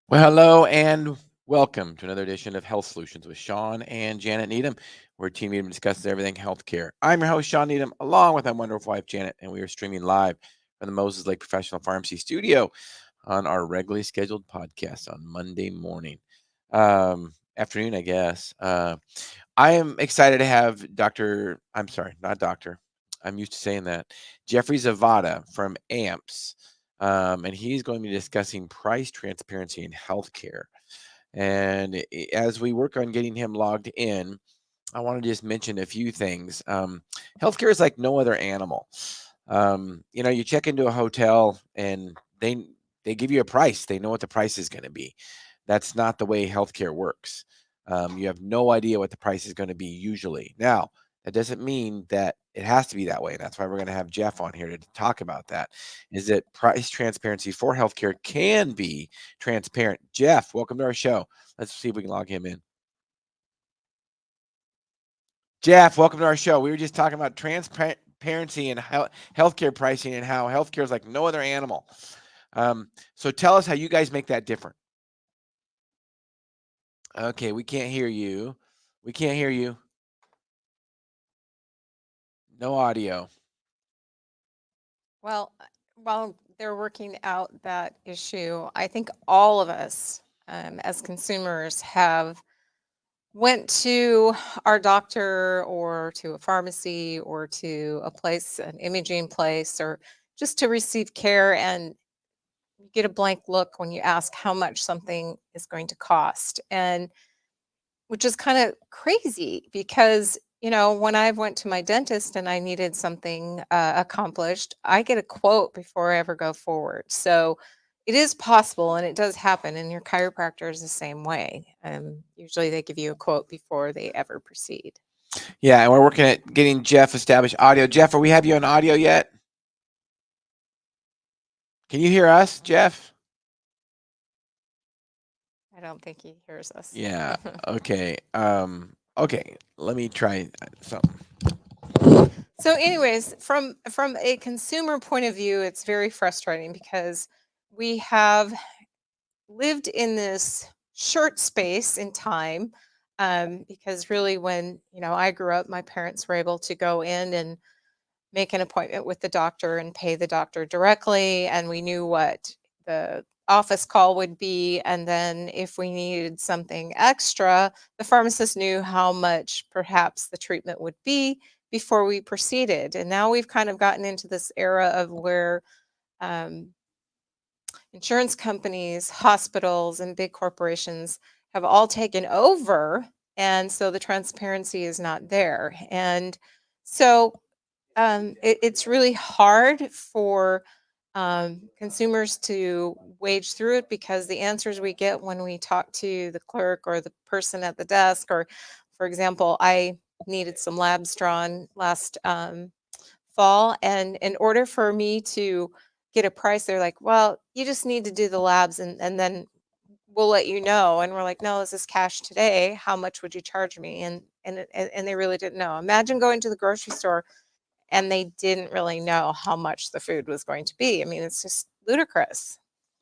Well, hello and welcome to another edition of Health Solutions with Shawn and Janet Needham, where Team Needham discusses everything healthcare. I'm your host, Shawn Needham, along with my wonderful wife, Janet, and we are streaming live from the Moses Lake Professional Pharmacy Studio on our regularly scheduled podcast on Monday morning. Afternoon, I guess. I am excited to have I'm used to saying that, Jeffrey Zavada from AMPS. And he's going to be discussing price transparency in healthcare. And as we work on getting him logged in, I want to just mention a few things. Healthcare is like no other animal. You check into a hotel and they give you a price. They know what the price is going to be. That's not the way healthcare works. You have no idea what the price is going to be usually. Now, that doesn't mean that it has to be that way. And that's why we're going to have Jeff on here to talk about that. Is that price transparency for healthcare can be transparent. Jeff, welcome to our show. Let's see if we can log him in. Jeff, welcome to our show. We were just talking about transparency and healthcare pricing and how healthcare is like no other animal. So tell us how you guys make that different. Okay, we can't hear you. We can't hear you. No audio. Well, while they're working out that issue, I think all of us as consumers have went to our doctor or to a pharmacy or to a place, an imaging place, or just to receive care, and you get a blank look when you ask how much something is going to cost. And which is kind of crazy because when I went to my dentist and I needed something accomplished, I get a quote before I ever go forward. So it is possible and it does happen, and your chiropractor is the same way. Usually they give you a quote before they ever proceed. Yeah, and we're working at getting Jeff established audio. Jeff, are we have you on audio yet? Can you hear us, Jeff? I don't think he hears us. Yeah. Okay. Okay. Let me try something. So anyways, from a consumer point of view, it's very frustrating because we have lived in this short space in time, because really when I grew up, my parents were able to go in and make an appointment with the doctor and pay the doctor directly, and we knew what the office call would be, and then if we needed something extra, the pharmacist knew how much perhaps the treatment would be before we proceeded. And now we've kind of gotten into this era of where um, insurance companies, hospitals, and big corporations have all taken over. And so the transparency is not there. And so it's really hard for consumers to wage through it, because the answers we get when we talk to the clerk or the person at the desk, or for example, I needed some labs drawn last fall, and in order for me to get a price, they're like, well, you just need to do the labs, and then we'll let you know. And we're like, no, this is cash today, how much would you charge me? And they really didn't know. Imagine going to the grocery store and they didn't really know how much the food was going to be. I mean, it's just ludicrous.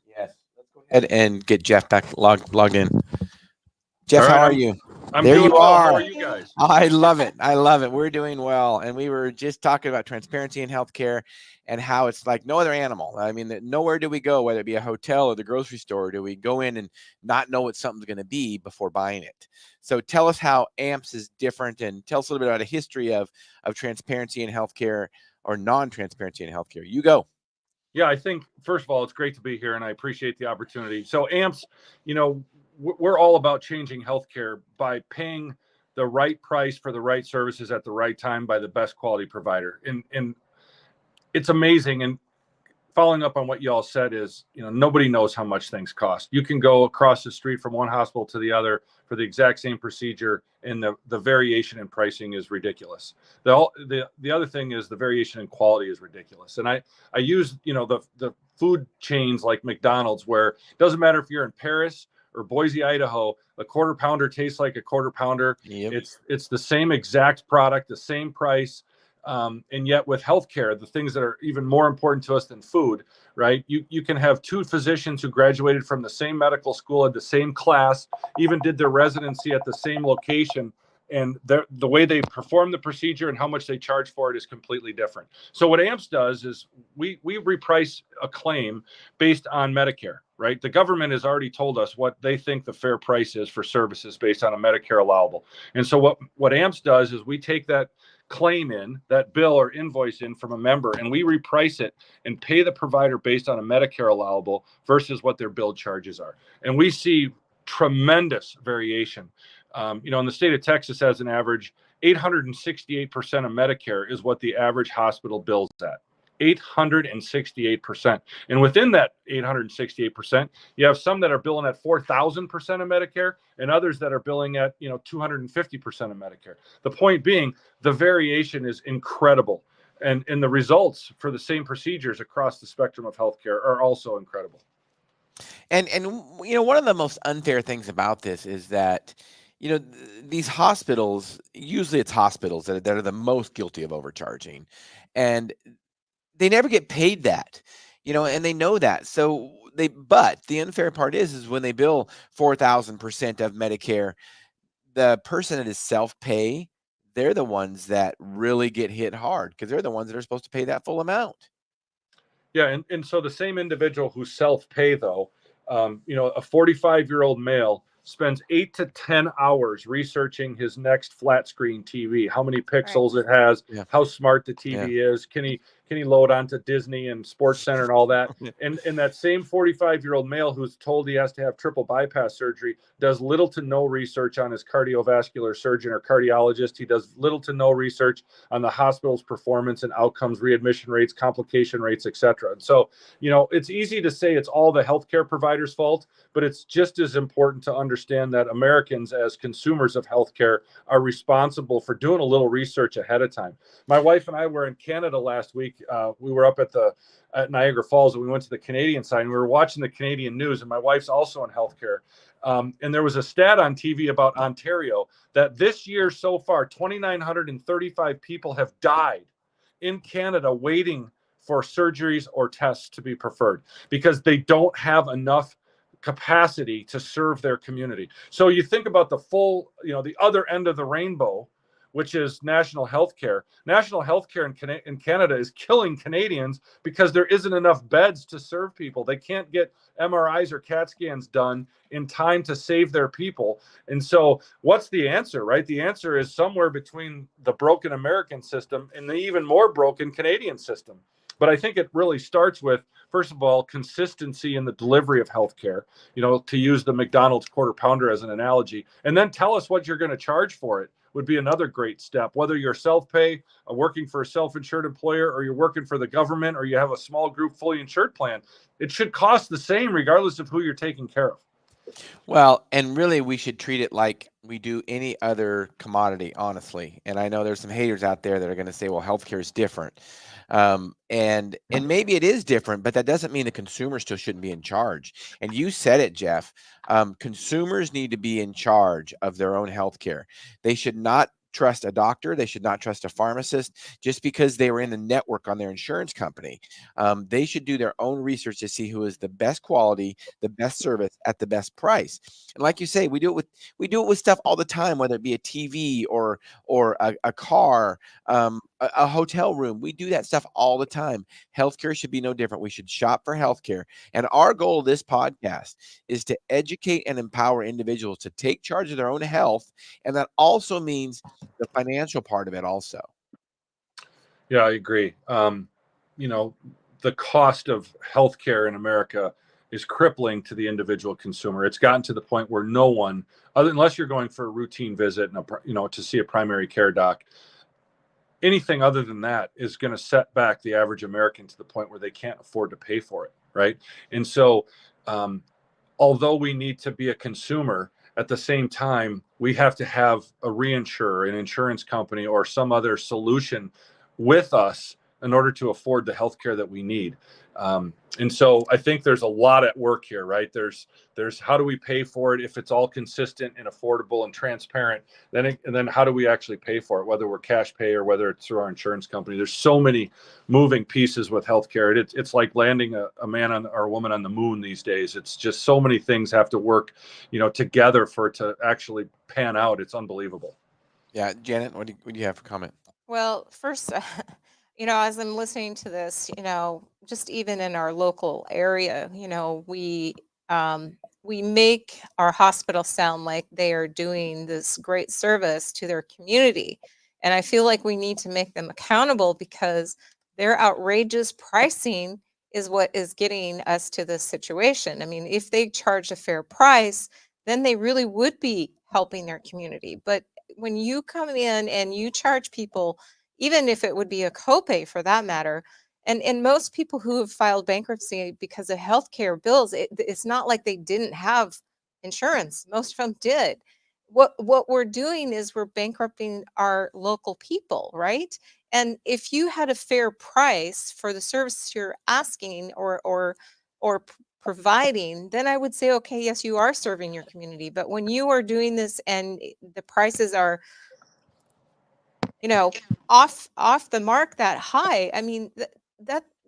Yes. Let's go ahead and get Jeff back logged in. Jeff, All how right, are you? I'm There doing you well. How are. are you guys? I love it. I love it. We're doing well. And we were just talking about transparency in healthcare and how it's like no other animal. I mean, nowhere do we go, whether it be a hotel or the grocery store, do we go in and not know what something's going to be before buying it. So tell us how AMPS is different, and tell us a little bit about a history of transparency in healthcare or non-transparency in healthcare. You go. Yeah, I think, first of all, it's great to be here and I appreciate the opportunity. So, AMPS, we're all about changing healthcare by paying the right price for the right services at the right time by the best quality provider. And it's amazing. And following up on what you all said is, nobody knows how much things cost. You can go across the street from one hospital to the other for the exact same procedure, and the variation in pricing is ridiculous. The other thing is the variation in quality is ridiculous. And I use, the food chains like McDonald's, where it doesn't matter if you're in Paris or Boise, Idaho, a quarter pounder tastes like a quarter pounder. Yep. It's the same exact product, the same price. And yet with healthcare, the things that are even more important to us than food, right? You can have two physicians who graduated from the same medical school at the same class, even did their residency at the same location, and the way they perform the procedure and how much they charge for it is completely different. So what AMPS does is we reprice a claim based on Medicare, right? The government has already told us what they think the fair price is for services based on a Medicare allowable. And so what AMPS does is we take that claim in, that bill or invoice in from a member, and we reprice it and pay the provider based on a Medicare allowable versus what their bill charges are. And we see tremendous variation. In the state of Texas, as an average, 868% of Medicare is what the average hospital bills at. 868%. And within that 868%, you have some that are billing at 4,000% of Medicare and others that are billing at 250% of Medicare. The point being, the variation is incredible. And the results for the same procedures across the spectrum of healthcare are also incredible. And one of the most unfair things about this is that these hospitals, usually it's hospitals that are the most guilty of overcharging, and they never get paid that, and they know that. So but the unfair part is when they bill 4,000% of Medicare, the person that is self-pay, they're the ones that really get hit hard because they're the ones that are supposed to pay that full amount. Yeah. And so the same individual who self-pay, though, a 45-year-old male spends 8 to 10 hours researching his next flat screen TV, how many pixels it has, how smart the TV is, can he load onto Disney and Sports Center and all that. And that same 45-year-old male who's told he has to have triple bypass surgery does little to no research on his cardiovascular surgeon or cardiologist. He does little to no research on the hospital's performance and outcomes, readmission rates, complication rates, et cetera. And so, it's easy to say it's all the healthcare provider's fault, but it's just as important to understand that Americans as consumers of healthcare are responsible for doing a little research ahead of time. My wife and I were in Canada last week. We were up at Niagara Falls, and we went to the Canadian side, and we were watching the Canadian news, and my wife's also in healthcare. And there was a stat on TV about Ontario that this year so far, 2,935 people have died in Canada waiting for surgeries or tests to be preferred because they don't have enough capacity to serve their community. So you think about the full, the other end of the rainbow, which is national health care. National health care in Canada is killing Canadians because there isn't enough beds to serve people. They can't get MRIs or CAT scans done in time to save their people. And so what's the answer, right? The answer is somewhere between the broken American system and the even more broken Canadian system. But I think it really starts with, first of all, consistency in the delivery of healthcare, to use the McDonald's quarter pounder as an analogy, and then tell us what you're going to charge for it would be another great step. Whether you're self-pay, working for a self-insured employer, or you're working for the government, or you have a small group fully insured plan, it should cost the same regardless of who you're taking care of. Well, and really we should treat it like we do any other commodity, honestly. And I know there's some haters out there that are going to say, well, healthcare is different. And maybe it is different, but that doesn't mean the consumer still shouldn't be in charge. And you said it, Jeff. Consumers need to be in charge of their own healthcare. They should not trust a doctor. They should not trust a pharmacist just because they were in the network on their insurance company. They should do their own research to see who is the best quality, the best service at the best price. And like you say, we do it with stuff all the time, whether it be a TV or a car, a hotel room. We do that stuff all the time. Healthcare should be no different. We should shop for healthcare. And our goal of this podcast is to educate and empower individuals to take charge of their own health. And that also means the financial part of it also. Yeah, I agree. The cost of healthcare in America is crippling to the individual consumer. It's gotten to the point where no one, unless you're going for a routine visit and to see a primary care doc, anything other than that is going to set back the average American to the point where they can't afford to pay for it, right? And so, although we need to be a consumer, at the same time, we have to have a reinsurer, an insurance company, or some other solution with us in order to afford the healthcare that we need. And so I think there's a lot at work here, right? There's how do we pay for it if it's all consistent and affordable and transparent? And then how do we actually pay for it, whether we're cash pay or whether it's through our insurance company? There's so many moving pieces with healthcare. It's like landing a man or a woman on the moon these days. It's just so many things have to work, together for it to actually pan out. It's unbelievable. Yeah, Janet, what do you have for comment? Well, first, as I'm listening to this, just even in our local area, we make our hospital sound like they are doing this great service to their community. And I feel like we need to make them accountable because their outrageous pricing is what is getting us to this situation. I mean, if they charge a fair price, then they really would be helping their community. But when you come in and you charge people, even if it would be a copay for that matter, and most people who have filed bankruptcy because of healthcare bills, it's not like they didn't have insurance. Most of them did. What we're doing is we're bankrupting our local people, right? And if you had a fair price for the service you're asking or providing, then I would say, okay, yes, you are serving your community. But when you are doing this and the prices are, off the mark that high, I mean,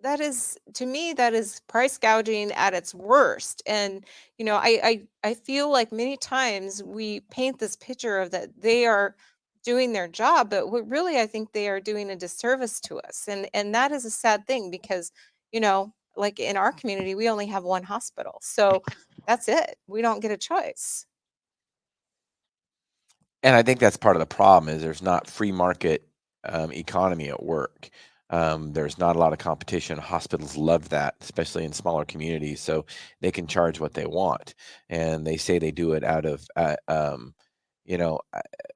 that is, to me, that is price gouging at its worst. And I feel like many times we paint this picture of that they are doing their job, but really I think they are doing a disservice to us, and that is a sad thing because like in our community we only have one hospital, so that's it. We don't get a choice. And I think that's part of the problem is there's not free market economy at work. There's not a lot of competition. Hospitals love that, especially in smaller communities, so they can charge what they want. And they say they do it out of,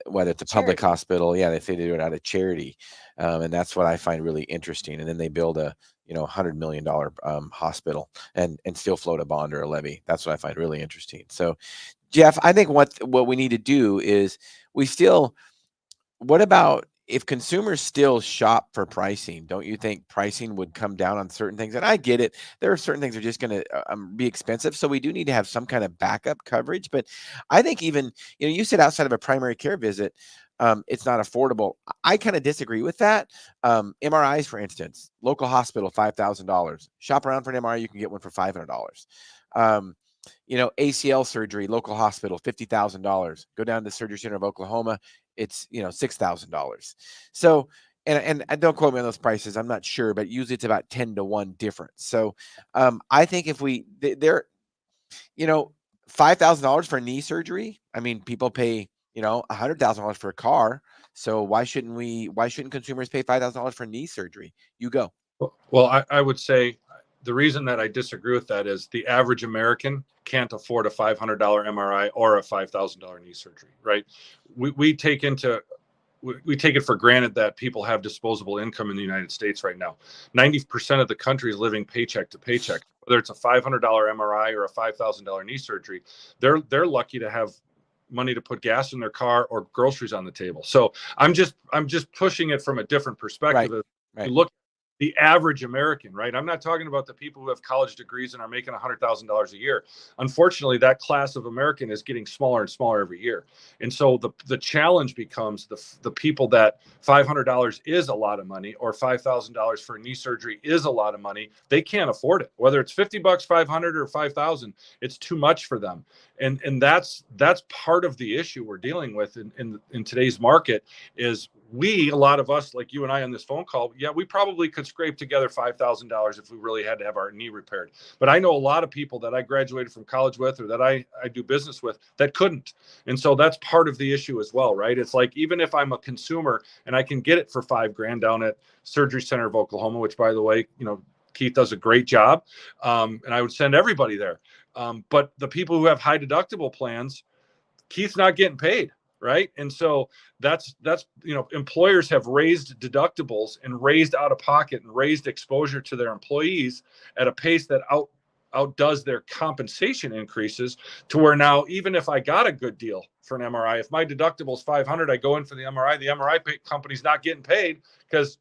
whether it's a public Charity. hospital, yeah, they say they do it out of charity. And that's what I find really interesting. And then they build a, $100 million hospital and still float a bond or a levy. That's what I find really interesting. So, Jeff, I think what we need to do is what about if consumers still shop for pricing? Don't you think pricing would come down on certain things? And I get it. There are certain things that are just going to be expensive. So we do need to have some kind of backup coverage. But I think even, you said outside of a primary care visit, it's not affordable. I kind of disagree with that. MRIs, for instance, local hospital, $5,000. Shop around for an MRI, you can get one for $500. ACL surgery, local hospital, $50,000. Go down to the Surgery Center of Oklahoma, it's $6,000. So, and don't quote me on those prices, I'm not sure, but usually it's about 10-1 difference. So, I think if they're $5,000 for knee surgery, I mean, people pay $100,000 for a car. So why shouldn't consumers pay $5,000 for knee surgery? You go. Well, I would say the reason that I disagree with that is the average American can't afford a $500 MRI or a $5,000 knee surgery, right? We take it for granted that people have disposable income in the United States right now. 90% of the country is living paycheck to paycheck. Whether it's a $500 MRI or a $5,000 knee surgery, they're lucky to have money to put gas in their car or groceries on the table. So I'm just pushing it from a different perspective. Right. You look at the average American, right? I'm not talking about the people who have college degrees and are making $100,000 a year. Unfortunately, that class of American is getting smaller and smaller every year. And so the challenge becomes the people that $500 is a lot of money or $5,000 for knee surgery is a lot of money. They can't afford it. Whether it's $50, $500 or $5,000, it's too much for them. And that's part of the issue we're dealing with in today's market is a lot of us, like you and I on this phone call, yeah, we probably could scrape together $5,000 if we really had to have our knee repaired. But I know a lot of people that I graduated from college with or that I do business with that couldn't. And so that's part of the issue as well, right? It's like, even if I'm a consumer and I can get it for $5,000 down at Surgery Center of Oklahoma, which, by the way, Keith does a great job. And I would send everybody there. But the people who have high deductible plans, Keith's not getting paid. Right. And so that's, employers have raised deductibles and raised out of pocket and raised exposure to their employees at a pace that outdoes their compensation increases, to where now, even if I got a good deal for an MRI, if my deductible is $500, I go in for the MRI company's not getting paid because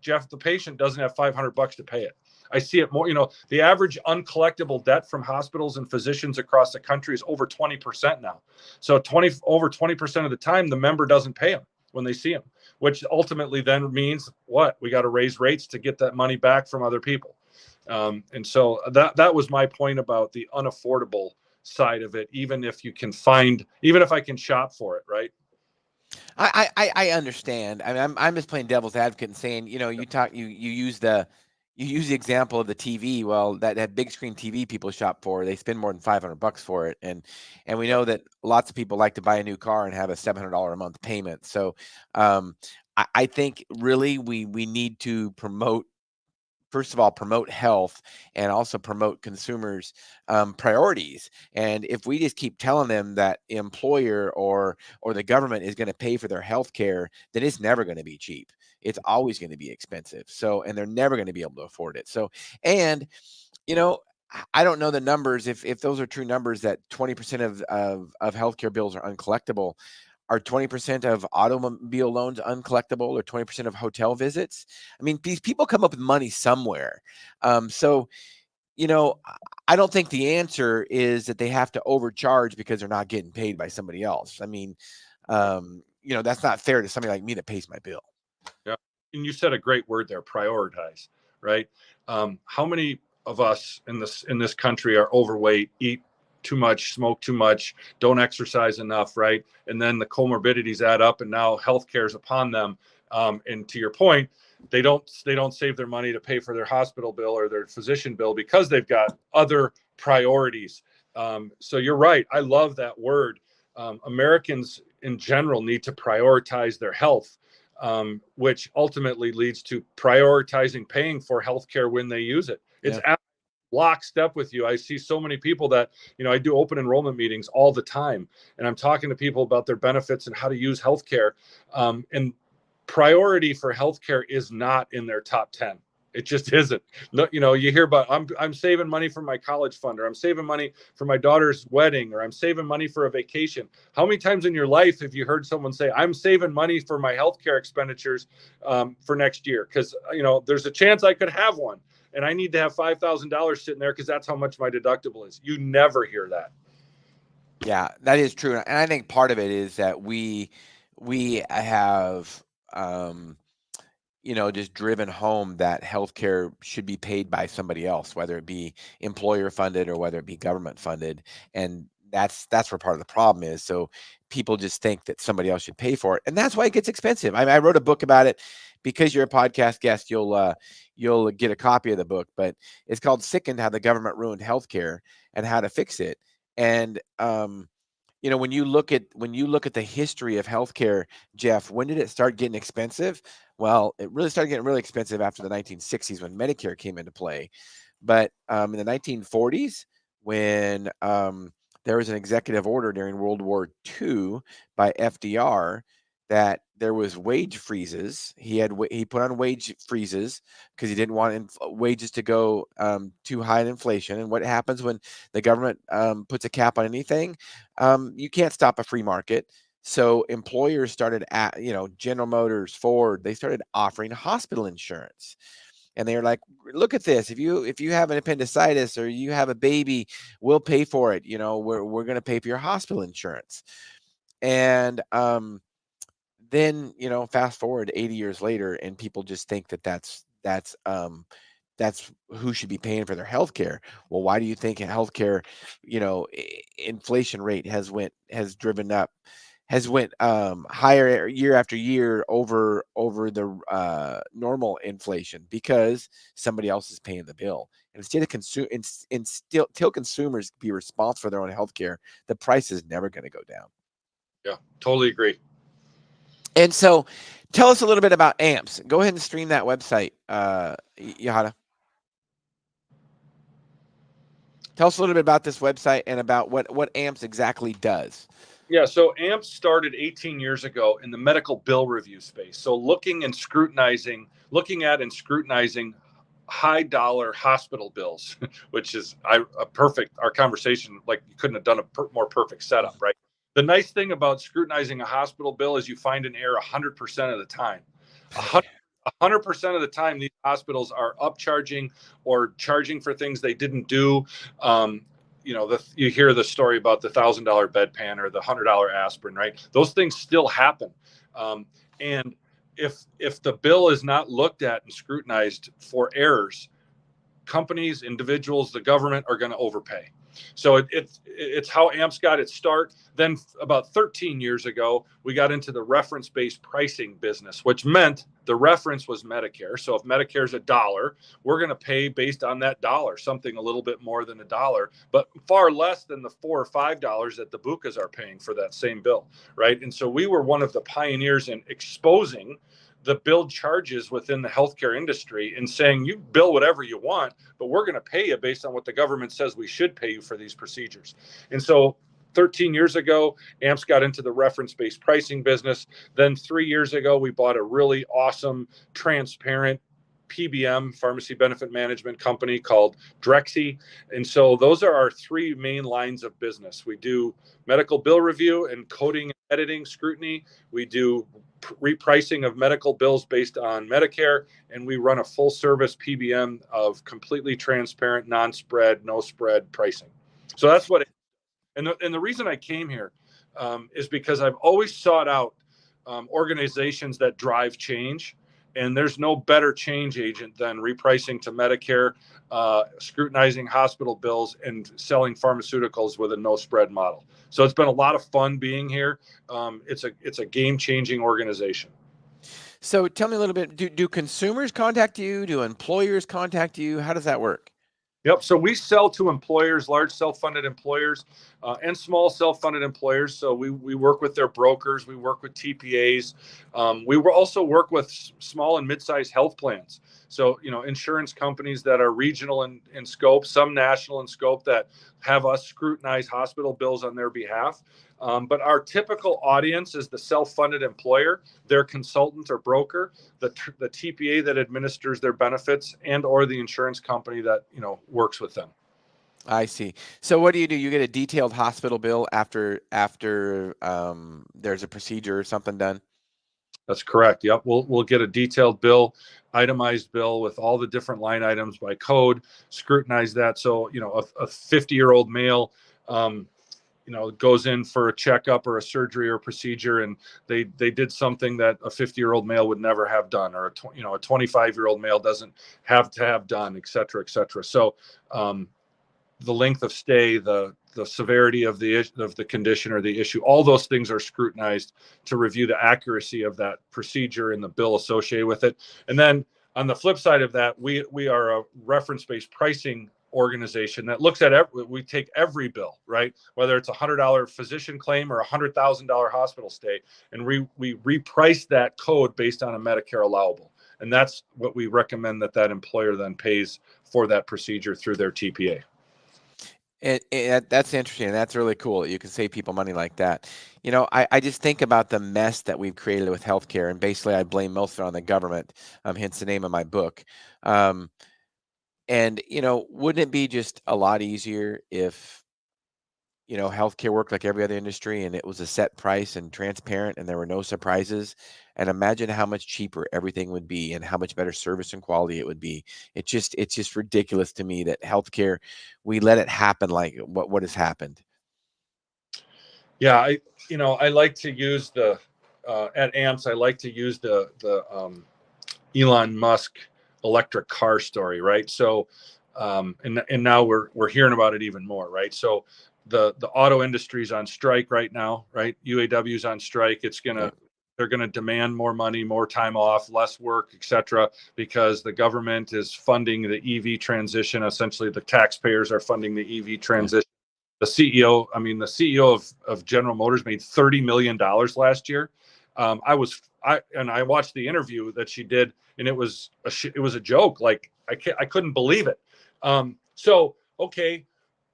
Jeff, the patient, doesn't have $500 to pay it. I see it more. The average uncollectible debt from hospitals and physicians across the country is over 20% now. So over 20% of the time, the member doesn't pay them when they see them, which ultimately then means what? We got to raise rates to get that money back from other people. And so that was my point about the unaffordable side of it. Even if I can shop for it, right? I understand. I mean, I'm just playing devil's advocate and saying, you use the example of the TV. Well, that big screen TV people shop for, they spend more than $500 for it, and we know that lots of people like to buy a new car and have a $700 a month payment. So, I think really we need to promote. First of all, promote health and also promote consumers' priorities. And if we just keep telling them that employer or the government is going to pay for their health care, then it's never going to be cheap. It's always going to be expensive. So, and they're never going to be able to afford it. So, and I don't know the numbers. If those are true numbers, that 20% of healthcare bills are uncollectible. Are 20% of automobile loans uncollectible, or 20% of hotel visits? I mean, these people come up with money somewhere. So, I don't think the answer is that they have to overcharge because they're not getting paid by somebody else. I mean, that's not fair to somebody like me that pays my bill. Yeah. And you said a great word there, prioritize, right? How many of us in this country are overweight, eat too much, smoke too much, don't exercise enough, right? And then the comorbidities add up, and now healthcare is upon them. And to your point, they don't save their money to pay for their hospital bill or their physician bill because they've got other priorities. So you're right. I love that word. Americans in general need to prioritize their health, which ultimately leads to prioritizing paying for healthcare when they use it. It's lockstep with you. I see so many people that, I do open enrollment meetings all the time, and I'm talking to people about their benefits and how to use healthcare. And priority for healthcare is not in their top 10. It just isn't. No, you hear about I'm saving money for my college fund, or I'm saving money for my daughter's wedding, or I'm saving money for a vacation. How many times in your life have you heard someone say, I'm saving money for my healthcare expenditures for next year? Because, there's a chance I could have one, and I need to have $5,000 sitting there because that's how much my deductible is. You never hear that. Yeah, that is true. And I think part of it is that we have, just driven home that healthcare should be paid by somebody else, whether it be employer funded or whether it be government funded. And that's where part of the problem is. So people just think that somebody else should pay for it. And that's why it gets expensive. I wrote a book about it. Because you're a podcast guest, you'll get a copy of the book, but it's called Sickened: How the Government Ruined Healthcare and How to Fix It. And, when you look at the history of healthcare, Jeff, when did it start getting expensive? Well, it really started getting really expensive after the 1960s when Medicare came into play. But in the 1940s, when there was an executive order during World War II by FDR that there was wage freezes. He put on wage freezes because he didn't want wages to go too high in inflation. And what happens when the government puts a cap on anything? You can't stop a free market. So employers started General Motors, Ford, they started offering hospital insurance. And they were like, look at this. If you have an appendicitis or you have a baby, we'll pay for it. We're going to pay for your hospital insurance. And then, fast forward 80 years later, and people just think that that's who should be paying for their health care. Well, why do you think healthcare, inflation rate has went higher year after year over the normal inflation? Because somebody else is paying the bill. And instead of till consumers be responsible for their own healthcare, the price is never going to go down. Yeah, totally agree. And so tell us a little bit about AMPS. Go ahead and stream that website, Yahada. Tell us a little bit about this website and about what AMPS exactly does. Yeah, so AMPS started 18 years ago in the medical bill review space. So looking at and scrutinizing high dollar hospital bills, which is our conversation, like you couldn't have done a more perfect setup, right? The nice thing about scrutinizing a hospital bill is you find an error 100% of the time. 100% of the time, these hospitals are upcharging or charging for things they didn't do. You hear the story about the $1,000 bedpan or the $100 aspirin, right? Those things still happen. And if the bill is not looked at and scrutinized for errors, companies, individuals, the government are going to overpay. So it's how AMPS got its start. Then about 13 years ago, we got into the reference-based pricing business, which meant the reference was Medicare. So if Medicare is $1, we're going to pay based on that dollar, something a little bit more than $1, but far less than the $4 or $5 that the BUCAs are paying for that same bill, right? And so we were one of the pioneers in exposing the billed charges within the healthcare industry and saying, you bill whatever you want, but we're going to pay you based on what the government says we should pay you for these procedures. And so 13 years ago, AMPS got into the reference-based pricing business. Then 3 years ago, we bought a really awesome, transparent PBM, pharmacy benefit management company called Drexy. And so those are our three main lines of business. We do medical bill review and coding and editing scrutiny. We do repricing of medical bills based on Medicare, and we run a full service PBM of completely transparent, non-spread, no spread pricing. So that's what and the reason I came here is because I've always sought out organizations that drive change. And there's no better change agent than repricing to Medicare, scrutinizing hospital bills, and selling pharmaceuticals with a no spread model. So it's been a lot of fun being here. It's a game-changing organization. So tell me a little bit, do consumers contact you? Do employers contact you? How does that work? Yep. So we sell to employers, large self-funded employers, and small self-funded employers. So we work with their brokers. We work with TPAs. We also work with small and mid-sized health plans. So, insurance companies that are regional in scope, some national in scope, that have us scrutinize hospital bills on their behalf. But our typical audience is the self-funded employer, their consultant or broker, the TPA that administers their benefits, and or the insurance company that works with them. I see. So what do? You get a detailed hospital bill after there's a procedure or something done? That's correct. Yep. We'll get a detailed bill, itemized bill with all the different line items by code, scrutinize that. So, a 50-year-old male, goes in for a checkup or a surgery or procedure, and they did something that a 50-year-old male would never have done, or a 25-year-old male doesn't have to have done, et cetera, et cetera. So, the length of stay, the severity of the condition or the issue, all those things are scrutinized to review the accuracy of that procedure and the bill associated with it. And then on the flip side of that, we are a reference-based pricing organization that looks at we take every bill, right? Whether it's $100 physician claim or $100,000 hospital stay, and we reprice that code based on a Medicare allowable. And that's what we recommend that employer then pays for that procedure through their TPA. And that's interesting. And that's really cool. You can save people money like that. I just think about the mess that we've created with healthcare, and basically I blame most of it on the government, hence the name of my book. And, wouldn't it be just a lot easier if, healthcare worked like every other industry and it was a set price and transparent and there were no surprises? And imagine how much cheaper everything would be and how much better service and quality it would be. It's just ridiculous to me that healthcare, we let it happen like what has happened. Yeah, I like to use at AMPS, I like to use the Elon Musk electric car story, right? So, and now we're hearing about it even more, right? So the auto industry is on strike right now, right? UAW is on strike. They're going to demand more money, more time off, less work, et cetera, because the government is funding the EV transition. Essentially, the taxpayers are funding the EV transition. The CEO of General Motors made $30 million last year. I watched the interview that she did, and it was a joke. Like I couldn't believe it. So okay,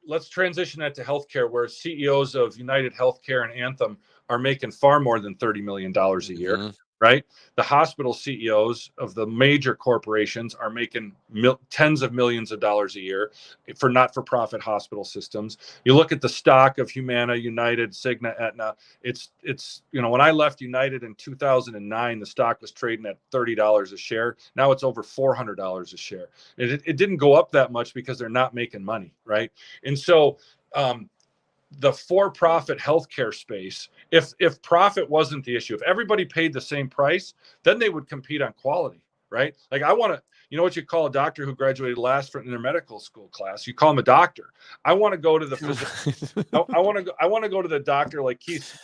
let's transition that to healthcare, where CEOs of United Healthcare and Anthem are making far more than $30 million a year. right? The hospital CEOs of the major corporations are making tens of millions of dollars a year for not-for-profit hospital systems. You look at the stock of Humana, United, Cigna, Aetna. It's when I left United in 2009, the stock was trading at $30 a share. Now it's over $400 a share. It didn't go up that much because they're not making money, right? And so the for-profit healthcare space, if profit wasn't the issue, if everybody paid the same price, then they would compete on quality, right? Like I want to, what you call a doctor who graduated last in their medical school class? You call him a doctor. I want to go to the physician. I want to go to the doctor like Keith,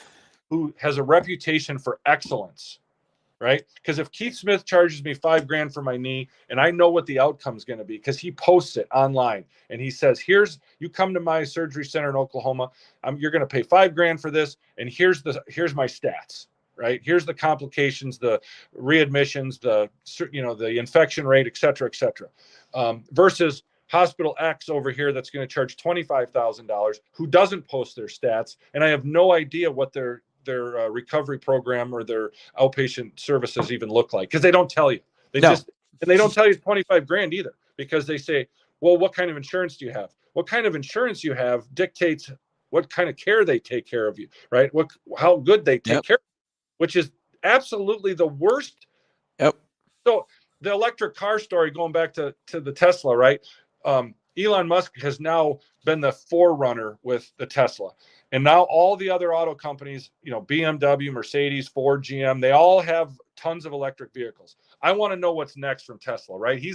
who has a reputation for excellence. Right? Because if Keith Smith charges me $5,000 for my knee, and I know what the outcome is going to be, because he posts it online and he says, you come to my surgery center in Oklahoma, you're going to pay $5,000 for this, and here's my stats, right? Here's the complications, the readmissions, the infection rate, et cetera, versus hospital X over here that's going to charge $25,000, who doesn't post their stats, and I have no idea what their recovery program or their outpatient services even look like, because they don't tell you. They don't tell you $25,000 either, because they say, well, what kind of insurance do you have? What kind of insurance you have dictates what kind of care they take care of you, right? How good they take care of you, which is absolutely the worst. Yep. So the electric car story, going back to the Tesla, right? Elon Musk has now been the forerunner with the Tesla. And now all the other auto companies, BMW, Mercedes, Ford, GM, they all have tons of electric vehicles. I want to know what's next from Tesla, right? He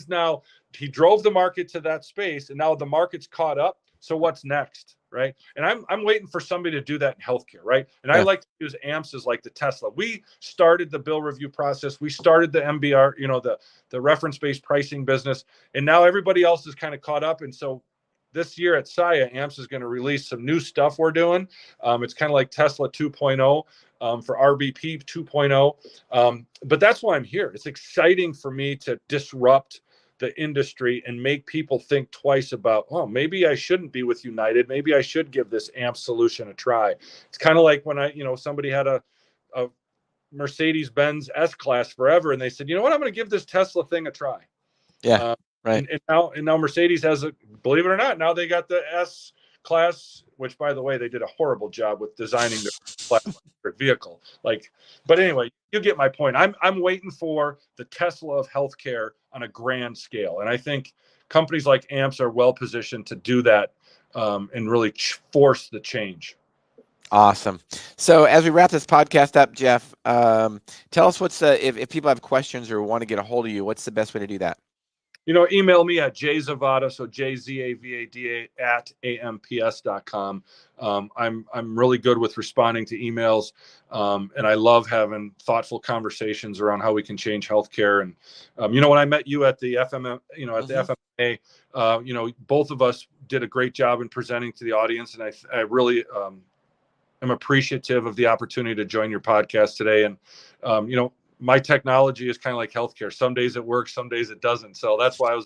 drove the market to that space, and now the market's caught up. So what's next, right? And I'm waiting for somebody to do that in healthcare, right? And I like to use AMPS as like the Tesla. We started the bill review process. We started the MBR, the reference-based pricing business, and now everybody else is kind of caught up. And so this year at SIA, AMPS is going to release some new stuff we're doing. It's kind of like Tesla 2.0 for RBP 2.0. But that's why I'm here. It's exciting for me to disrupt the industry and make people think twice about, maybe I shouldn't be with United. Maybe I should give this AMPS solution a try. It's kind of like when somebody had a Mercedes-Benz S-Class forever, and they said, you know what, I'm going to give this Tesla thing a try. Yeah. Right. And now Mercedes has believe it or not, now they got the S-Class, which, by the way, they did a horrible job with designing their vehicle. But anyway, you get my point. I'm waiting for the Tesla of healthcare on a grand scale, and I think companies like AMPS are well positioned to do that and really force the change. Awesome. So as we wrap this podcast up, Jeff, tell us if people have questions or want to get a hold of you, what's the best way to do that? Email me at jzavada, so JZAVADA @amps.com. I'm really good with responding to emails, and I love having thoughtful conversations around how we can change healthcare. And when I met you at the FMA, the FMA, both of us did a great job in presenting to the audience, and I really am appreciative of the opportunity to join your podcast today. And my technology is kind of like healthcare. Some days it works, some days it doesn't. So that's why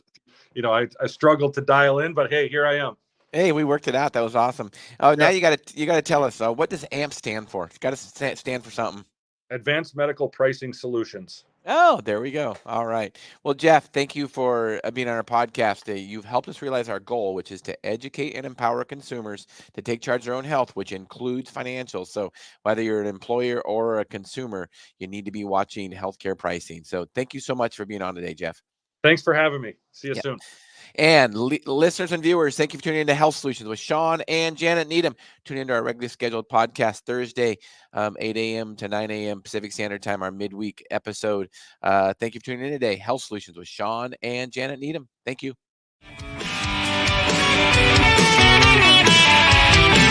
I struggled to dial in, but hey, here I am. Hey, we worked it out. That was awesome. Now you got to tell us, what does AMPS stand for? It's got to stand for something. Advanced Medical Pricing Solutions. Oh, there we go. All right. Well, Jeff, thank you for being on our podcast. You've helped us realize our goal, which is to educate and empower consumers to take charge of their own health, which includes financials. So whether you're an employer or a consumer, you need to be watching healthcare pricing. So thank you so much for being on today, Jeff. Thanks for having me. See you soon. And listeners and viewers, thank you for tuning into Health Solutions with Shawn and Janet Needham. Tune into our regularly scheduled podcast Thursday, 8 a.m. to 9 a.m. Pacific Standard Time, our midweek episode. Thank you for tuning in today. Health Solutions with Shawn and Janet Needham. Thank you.